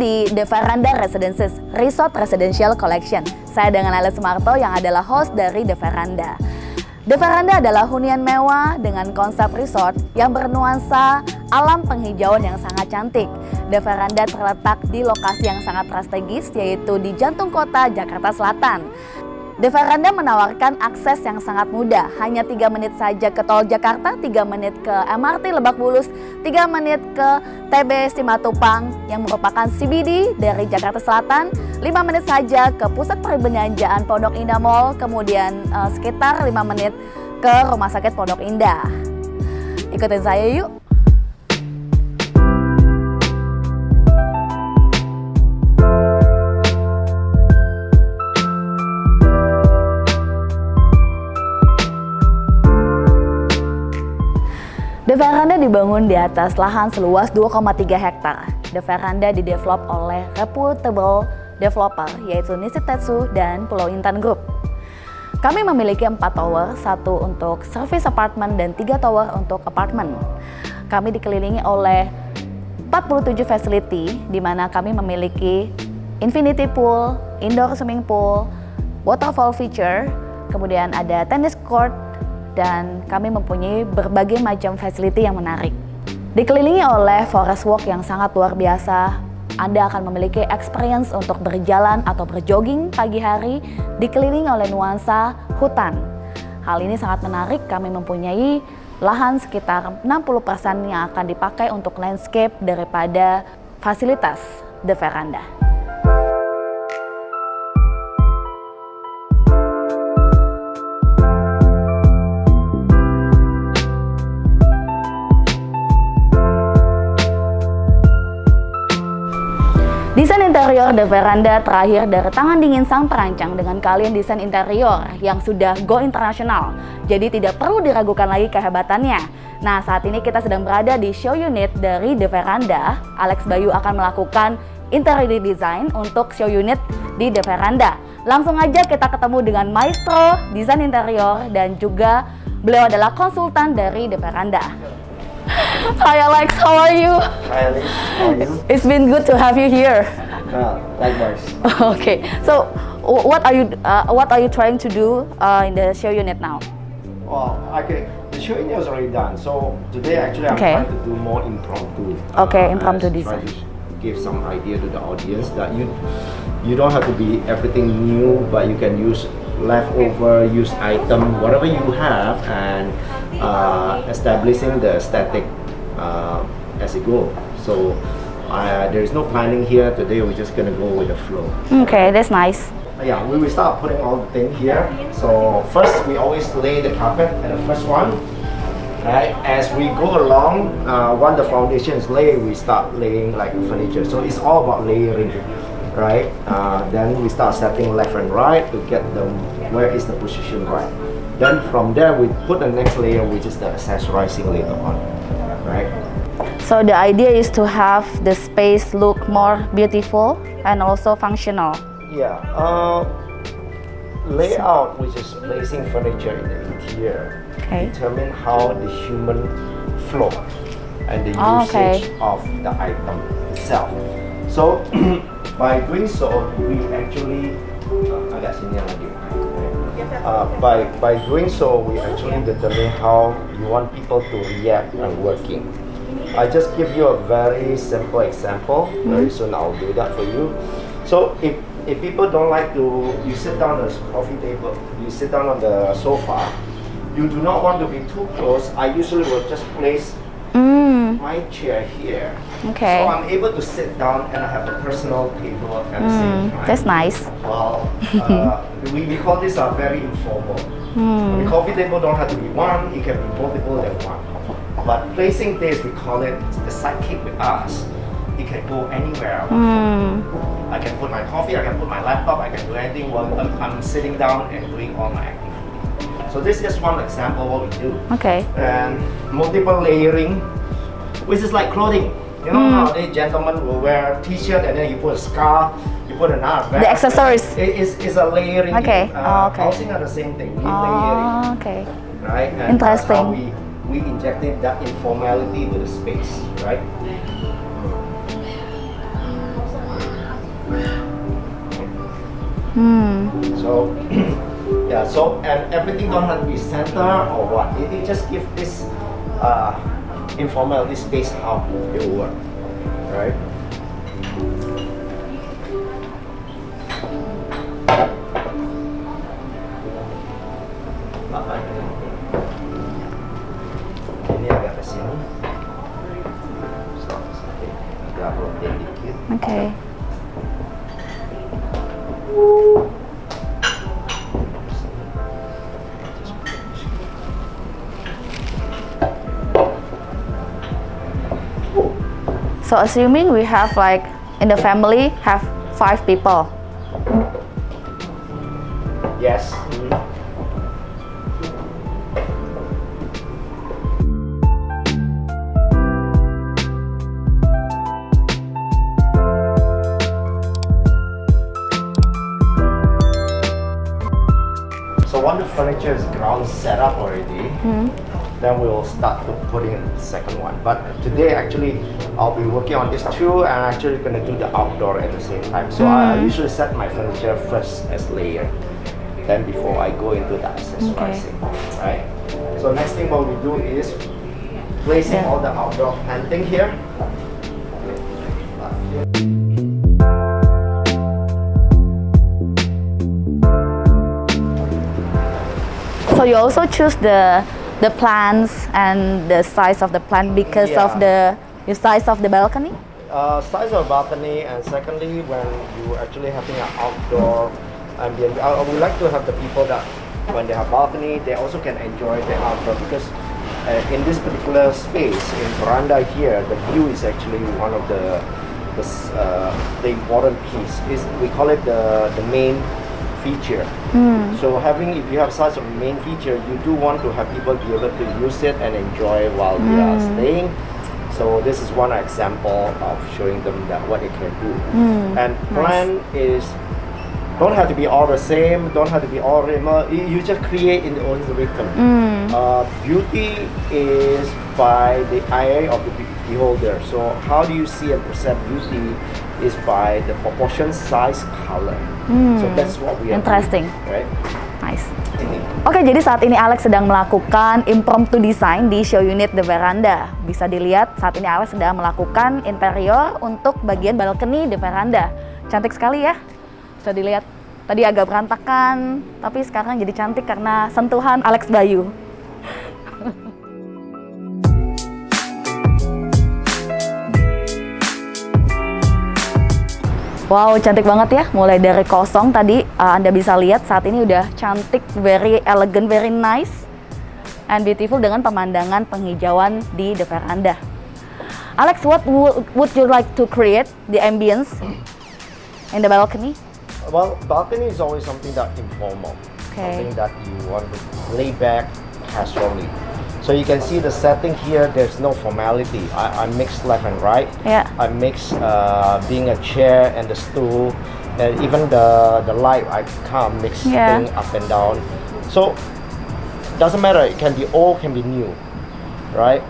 di The Veranda Residences Resort Residential Collection. Saya dengan Alex Sumarto yang adalah host dari The Veranda. The Veranda adalah hunian mewah dengan konsep resort yang bernuansa alam penghijauan yang sangat cantik. The Veranda terletak di lokasi yang sangat strategis, yaitu di jantung kota Jakarta Selatan. The Veranda menawarkan akses yang sangat mudah, hanya 3 menit saja ke Tol Jakarta, 3 menit ke MRT Lebak Bulus, 3 menit ke TB Simatupang yang merupakan CBD dari Jakarta Selatan, 5 menit saja ke Pusat Perbelanjaan Pondok Indah Mall, kemudian sekitar 5 menit ke Rumah Sakit Pondok Indah. Ikutin saya yuk! The Veranda dibangun di atas lahan seluas 2,3 hektar. The Veranda didevelop oleh reputable developer yaitu Nishitetsu dan Pulau Intan Group. Kami memiliki 4 tower, 1 untuk service apartment dan 3 tower untuk apartemen. Kami dikelilingi oleh 47 facility di mana kami memiliki infinity pool, indoor swimming pool, waterfall feature, kemudian ada tennis court, dan kami mempunyai berbagai macam facility yang menarik. Dikelilingi oleh forest walk yang sangat luar biasa, Anda akan memiliki experience untuk berjalan atau berjogging pagi hari, dikelilingi oleh nuansa hutan. Hal ini sangat menarik, kami mempunyai lahan sekitar 60% yang akan dipakai untuk landscape daripada fasilitas The Veranda. Desain interior The Veranda terakhir dari tangan dingin sang perancang dengan kalian desain interior yang sudah go internasional. Jadi tidak perlu diragukan lagi kehebatannya. Nah, saat ini kita sedang berada di show unit dari The Veranda. Alex Bayu akan melakukan interior design untuk show unit di The Veranda. Langsung aja kita ketemu dengan maestro desain interior dan juga beliau adalah konsultan dari The Veranda. Hi Alex, how are you? Hi Alice, how are you? It's been good to have you here. Likewise. Okay, so what are you trying to do in the show unit now? Well, okay, the show is already done. So today actually I'm trying to do more impromptu. Okay, impromptu try design. to give some idea to the audience that you don't have to be everything new, but you can use leftover, use item, whatever you have, and establishing the aesthetic as you go. So there is no planning here today. We're just gonna go with the flow. Okay, that's nice. Yeah, we will start putting all the things here. So first, we always lay the carpet at the first one. Right, as we go along, once the foundation is laid, we start laying like furniture. So it's all about layering, right? Then we start setting left and right to get them where is the position right. Then from there, we put the next layer, which is the accessorizing later on, right? So the idea is to have the space look more beautiful and also functional. Yeah, layout, which is placing furniture in the interior, determine how the human flow and the usage of the item itself. So by doing so, we actually by doing so, we actually determine how you want people to react and working. I just give you a very simple example. Very soon I'll do that for you. So if people don't like to, you sit down on the coffee table, you sit down on the sofa, you do not want to be too close, I usually will just place my chair here. Okay. So I'm able to sit down and I have a personal table at the same time. That's nice. Well, we call this very informal. The coffee table don't have to be one, it can be multiple than one. But placing this, we call it the sidekick with us. It can go anywhere I want. I can put my coffee, I can put my laptop, I can do anything while I'm sitting down and doing all my activity. So this is just one example of what we do. Okay. And multiple layering, which is like clothing. You know, nowadays gentlemen will wear a t-shirt and then you put a scarf, you put another vest. The accessories. It's a layering. Okay. Housing are the same thing. We layering. Okay. Right. And Interesting. that's how we injected that informality with the space, right? So yeah, so and everything don't have to be center or what. It just give this informal, this space how it will work, right? Ini agak ke sini. So, agak rotate dikit. Okay. So assuming we have like in the family have 5 people. Yes. So once the furniture is ground set up already, then we will start to put in the second one. But today actually I'll be working on this too, and actually gonna do the outdoor at the same time. So I usually set my furniture first as layer, then before I go into the accessorizing, right? So next thing what we do is placing all the outdoor planting here. So you also choose the plants and the size of the plant because of the size of the balcony? Size of balcony, and secondly, when you actually having an outdoor ambient, I would like to have the people that when they have balcony, they also can enjoy the outdoor, because in this particular space in veranda here, the view is actually one of the important piece. Is we call it the main feature. So if you have such a main feature, you do want to have people be able to use it and enjoy while they are staying. So this is one example of showing them that what it can do. And plan is don't have to be all the same, don't have to be all remote. You just create in the own rhythm. Beauty is by the eye of the beholder. So how do you see and perceive beauty is by the proportion, size, color. So that's what we are Interesting. doing, right? Nice. Oke, jadi saat ini Alex sedang melakukan impromptu design di show unit The Veranda. Bisa dilihat saat ini Alex sedang melakukan interior untuk bagian balkoni The Veranda. Cantik sekali ya. Bisa dilihat tadi agak berantakan, tapi sekarang jadi cantik karena sentuhan Alex Bayu. Wow, cantik banget ya. Mulai dari kosong tadi Anda bisa lihat saat ini udah cantik, very elegant, very nice and beautiful dengan pemandangan penghijauan di The Veranda. Alex, what would you like to create the ambience in the balcony? Well, balcony is always something that informal, something that you want to lay back casually. So you can see the setting here, there's no formality. I mix left and right. I mix being a chair and the stool, and even the light I come mix thing up and down. So doesn't matter, it can be old, can be new, right?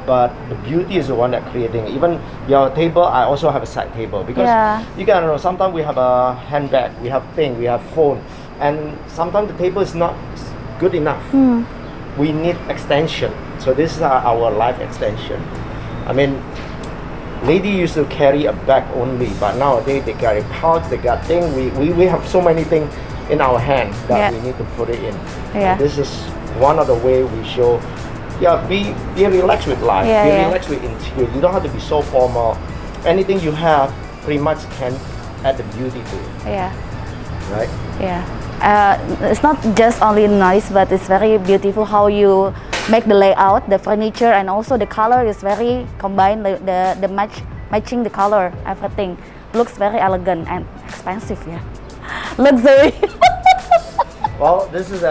But the beauty is the one that creating. Even your table, I also have a side table, because you can know sometimes we have a handbag, we have thing, we have phone, and sometimes the table is not good enough. We need extension. So this is our life extension. I mean, lady used to carry a bag only, but nowadays they carry pouch, they got thing. We have so many things in our hand that we need to put it in. This is one of the way we show. Be relaxed with life. Be relaxed with interior. You don't have to be so formal. Anything you have pretty much can add the beauty to it. Right? It's not just only nice, but it's very beautiful how you make the layout, the furniture, and also the color is very combined. The matching the color, everything looks very elegant and expensive. Luxury. Well, this is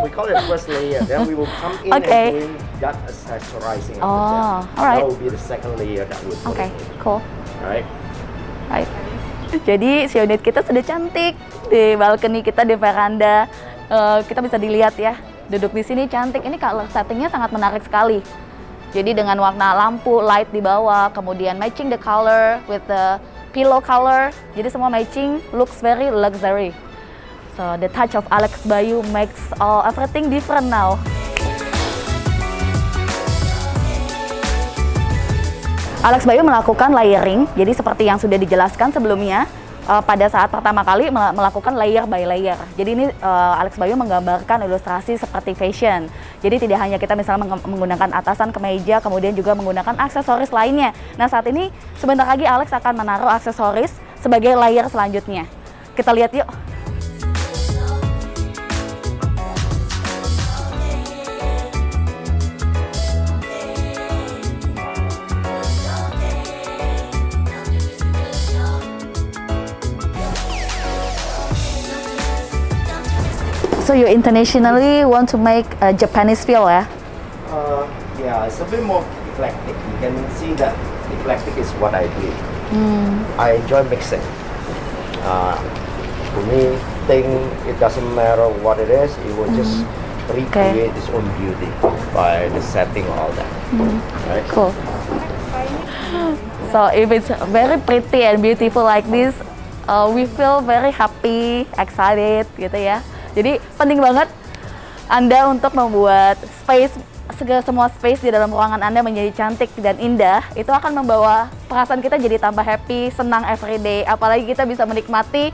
we call it first layer. Then we will come in and doing that accessorizing. All right. That will be the second layer that we'll put in. Cool. Right. Jadi si unit kita sudah cantik di balkoni kita di veranda. Kita bisa dilihat ya, duduk di sini cantik. Ini color settingnya sangat menarik sekali. Jadi dengan warna lampu light di bawah, kemudian matching the color with the pillow color. Jadi semua matching, looks very luxury. So the touch of Alex Bayu makes everything different now. Alex Bayu melakukan layering, jadi seperti yang sudah dijelaskan sebelumnya, pada saat pertama kali melakukan layer by layer. Jadi ini Alex Bayu menggambarkan ilustrasi seperti fashion. Jadi tidak hanya kita misalnya menggunakan atasan kemeja, kemudian juga menggunakan aksesoris lainnya. Nah saat ini sebentar lagi Alex akan menaruh aksesoris sebagai layer selanjutnya. Kita lihat yuk. So you internationally want to make a Japanese feel, ya? Yeah, it's a bit more eclectic. You can see that eclectic is what I do. I enjoy mixing. For me, it doesn't matter what it is. It will just recreate its own beauty by the setting, all that. Right? Cool. So if it's very pretty and beautiful like this, we feel very happy, excited, gitu ya. Jadi penting banget Anda untuk membuat semua space di dalam ruangan Anda menjadi cantik dan indah. Itu akan membawa perasaan kita jadi tambah happy, senang everyday. Apalagi kita bisa menikmati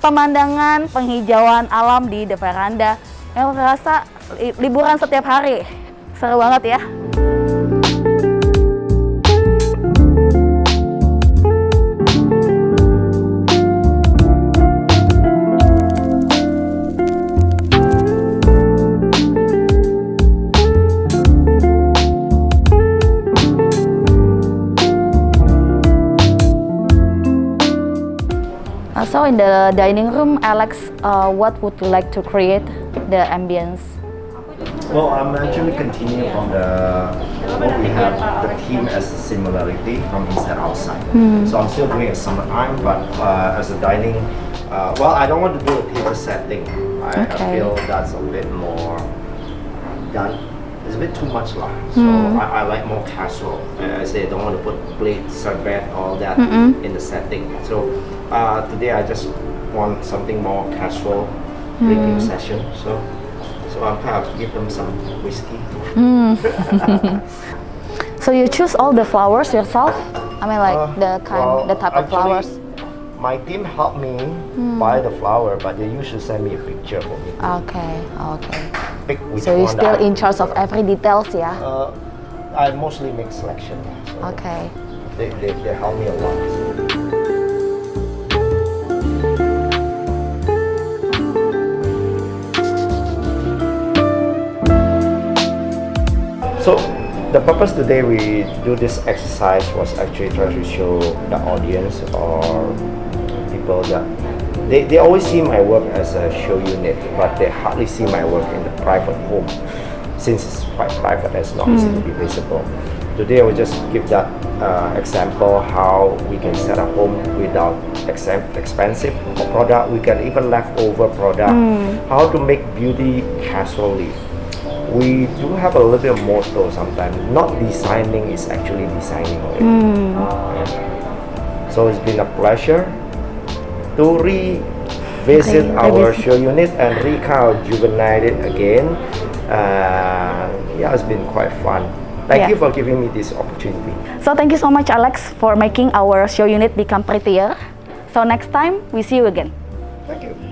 pemandangan penghijauan alam di The Veranda. Yang merasa liburan setiap hari. Seru banget ya. So in the dining room, Alex, what would you like to create the ambience? Well, I'm actually continuing from what we have the theme as a similarity from inside outside. So I'm still doing a summertime, but as a dining, well, I don't want to do a theater setting. I feel that's a bit more done. It's a bit too much lah. So I like more casual. I say I don't want to put plates, serviette, all that in the setting. So today I just want something more casual drinking session. So I'm kind of give them some whiskey. So you choose all the flowers yourself? I mean, like the type of flowers. My team helped me buy the flower, but they usually send me a picture for me. Okay. Pick which So you're one still in charge of every details, yeah? I mostly make selection. So Okay. They help me a lot. So the purpose today we do this exercise was actually try to show the audience or people that they always see my work as a show unit, but they hardly see my work in the private home. Since it's quite private, it's not easy to be visible. Today I will just give that example how we can set a home without expensive product. We can even leftover product. How to make beauty casually. We do have a little bit of motto sometimes. Not designing is actually designing already. So it's been a pleasure to revisit our show unit and rejuvenate it again. Yeah, it's been quite fun. Thank you for giving me this opportunity. So thank you so much, Alex, for making our show unit become prettier. So next time, we see you again. Thank you.